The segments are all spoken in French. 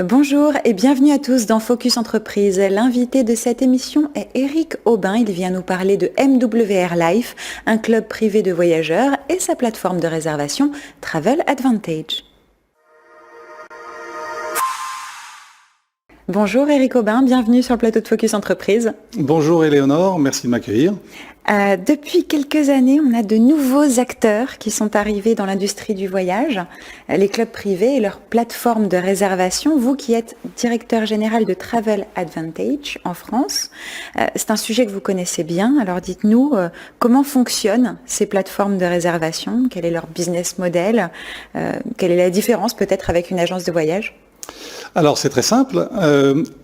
Bonjour et bienvenue à tous dans Focus Entreprise. L'invité de cette émission est Eric Aubin. Il vient nous parler de MWR Life, un club privé de voyageurs et sa plateforme de réservation Travel Advantage. Bonjour Eric Aubin, bienvenue sur le plateau de Focus Entreprise. Bonjour Éléonore, merci de m'accueillir. Depuis quelques années, on a de nouveaux acteurs qui sont arrivés dans l'industrie du voyage, les clubs privés et leurs plateformes de réservation. Vous qui êtes directeur général de Travel Advantage en France, c'est un sujet que vous connaissez bien. Alors dites-nous comment fonctionnent ces plateformes de réservation, quel est leur business model, quelle est la différence peut-être avec une agence de voyage ? Alors c'est très simple,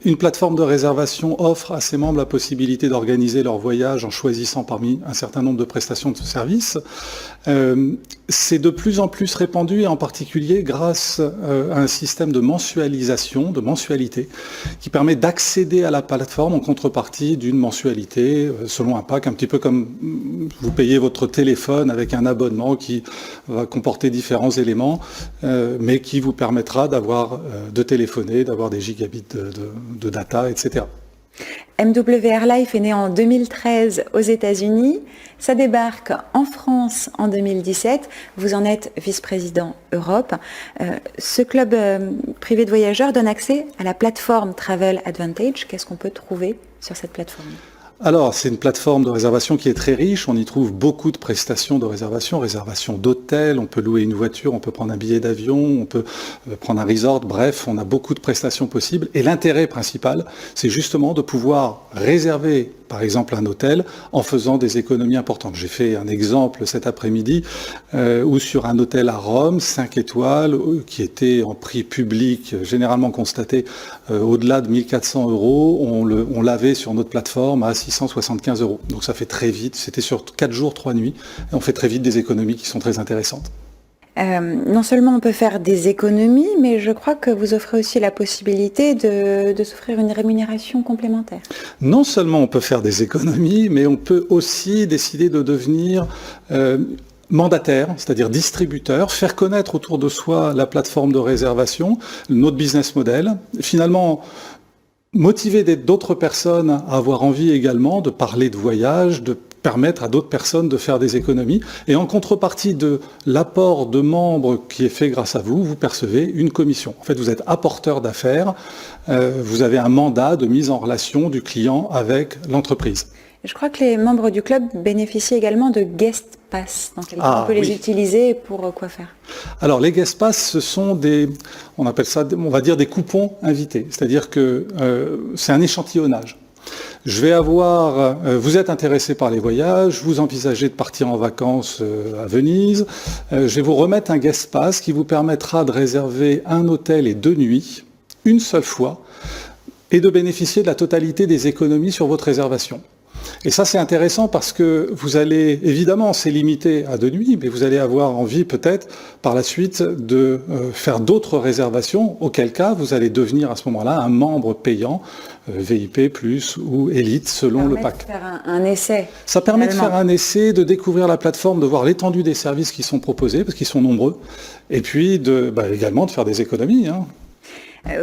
une plateforme de réservation offre à ses membres la possibilité d'organiser leur voyage en choisissant parmi un certain nombre de prestations de services. C'est de plus en plus répandu et en particulier grâce à un système de mensualisation, de mensualité, qui permet d'accéder à la plateforme en contrepartie d'une mensualité selon un pack, un petit peu comme vous payez votre téléphone avec un abonnement qui va comporter différents éléments, mais qui vous permettra de téléphoner, d'avoir des gigabits de data, etc. MWR Life est né en 2013 aux États-Unis. Ça débarque en France en 2017. Vous en êtes vice-président Europe. Ce club privé de voyageurs donne accès à la plateforme Travel Advantage. Qu'est-ce qu'on peut trouver sur cette plateforme ? Alors, c'est une plateforme de réservation qui est très riche. On y trouve beaucoup de prestations de réservation d'hôtel, on peut louer une voiture, on peut prendre un billet d'avion, on peut prendre un resort. Bref, on a beaucoup de prestations possibles. Et l'intérêt principal, c'est justement de pouvoir réserver, par exemple, un hôtel en faisant des économies importantes. J'ai fait un exemple cet après-midi où sur un hôtel à Rome, 5 étoiles, qui était en prix public, généralement constaté au-delà de 1 400 €, on l'avait sur notre plateforme à 675 €. Donc ça fait très vite, c'était sur 4 jours, 3 nuits, et on fait très vite des économies qui sont très intéressantes. Non seulement on peut faire des économies, mais je crois que vous offrez aussi la possibilité de s'offrir une rémunération complémentaire. Non seulement on peut faire des économies, mais on peut aussi décider de devenir mandataire, c'est-à-dire distributeur, faire connaître autour de soi la plateforme de réservation, notre business model. Finalement, motiver d'autres personnes à avoir envie également de parler de voyage, de permettre à d'autres personnes de faire des économies. Et en contrepartie de l'apport de membres qui est fait grâce à vous, vous percevez une commission. En fait, vous êtes apporteur d'affaires, vous avez un mandat de mise en relation du client avec l'entreprise. Je crois que les membres du club bénéficient également de guest pass. Donc, on peut les utiliser pour quoi faire ? Alors, les guest pass, ce sont on appelle ça, on va dire des coupons invités. C'est-à-dire que c'est un échantillonnage. Vous êtes intéressé par les voyages, vous envisagez de partir en vacances à Venise. Je vais vous remettre un guest pass qui vous permettra de réserver un hôtel et 2 nuits, une seule fois, et de bénéficier de la totalité des économies sur votre réservation. Et ça, c'est intéressant parce que vous allez, évidemment, c'est limité à 2 nuits, mais vous allez avoir envie peut-être par la suite de faire d'autres réservations, auquel cas vous allez devenir à ce moment-là un membre payant, VIP+, ou Élite, selon le pack. Ça permet de faire un essai. Ça permet de faire un essai, de découvrir la plateforme, de voir l'étendue des services qui sont proposés, parce qu'ils sont nombreux, et puis également de faire des économies.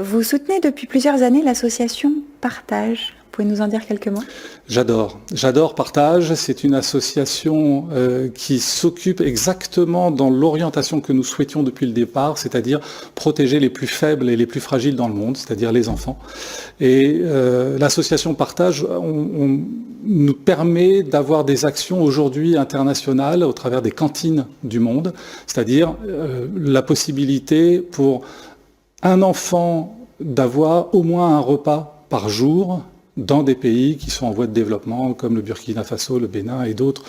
Vous soutenez depuis plusieurs années l'association Partage. Vous pouvez nous en dire quelques mots ? J'adore Partage. C'est une association qui s'occupe exactement dans l'orientation que nous souhaitions depuis le départ, c'est-à-dire protéger les plus faibles et les plus fragiles dans le monde, c'est-à-dire les enfants. Et l'association Partage nous permet d'avoir des actions aujourd'hui internationales au travers des cantines du monde, c'est-à-dire la possibilité pour un enfant d'avoir au moins un repas par jour dans des pays qui sont en voie de développement, comme le Burkina Faso, le Bénin et d'autres,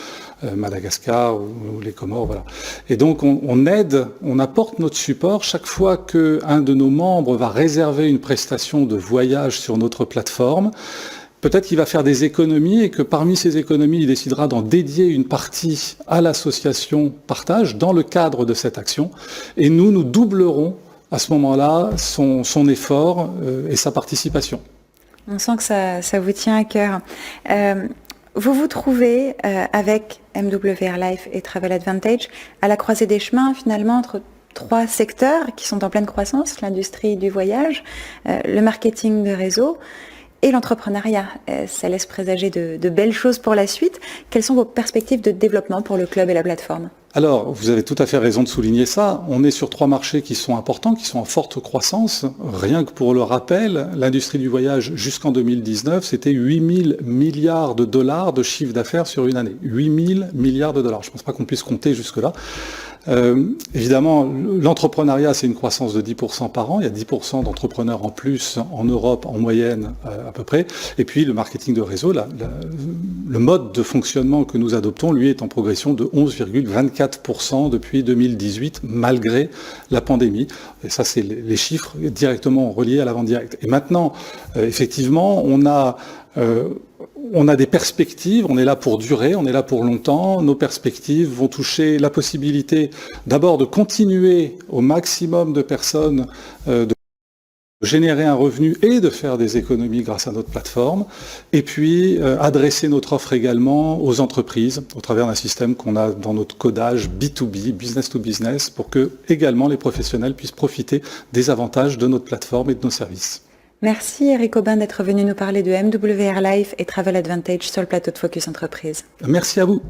Madagascar ou les Comores, voilà. Et donc on aide, on apporte notre support chaque fois qu'un de nos membres va réserver une prestation de voyage sur notre plateforme. Peut-être qu'il va faire des économies et que parmi ces économies, il décidera d'en dédier une partie à l'association Partage dans le cadre de cette action. Et nous doublerons à ce moment-là son effort et sa participation. On sent que ça vous tient à cœur. Vous vous trouvez avec MWR Life et Travel Advantage à la croisée des chemins finalement entre 3 secteurs qui sont en pleine croissance, l'industrie du voyage, le marketing de réseau et l'entrepreneuriat. Ça laisse présager de belles choses pour la suite. Quelles sont vos perspectives de développement pour le club et la plateforme ? Alors, vous avez tout à fait raison de souligner ça. On est sur 3 marchés qui sont importants, qui sont en forte croissance. Rien que pour le rappel, l'industrie du voyage jusqu'en 2019, c'était 8 000 milliards de dollars de chiffre d'affaires sur une année. 8 000 milliards de dollars. Je ne pense pas qu'on puisse compter jusque-là. Évidemment, l'entrepreneuriat, c'est une croissance de 10% par an. Il y a 10% d'entrepreneurs en plus en Europe, en moyenne à peu près. Et puis le marketing de réseau, le mode de fonctionnement que nous adoptons, lui, est en progression de 11,24% depuis 2018, malgré la pandémie. Et ça, c'est les chiffres directement reliés à la vente directe. Et maintenant, effectivement, on a des perspectives, on est là pour durer, on est là pour longtemps. Nos perspectives vont toucher la possibilité d'abord de continuer au maximum de personnes de générer un revenu et de faire des économies grâce à notre plateforme, et puis adresser notre offre également aux entreprises au travers d'un système qu'on a dans notre codage B2B, business to business, pour que également les professionnels puissent profiter des avantages de notre plateforme et de nos services. Merci Eric Aubin d'être venu nous parler de MWR Life et Travel Advantage sur le plateau de Focus Entreprise. Merci à vous.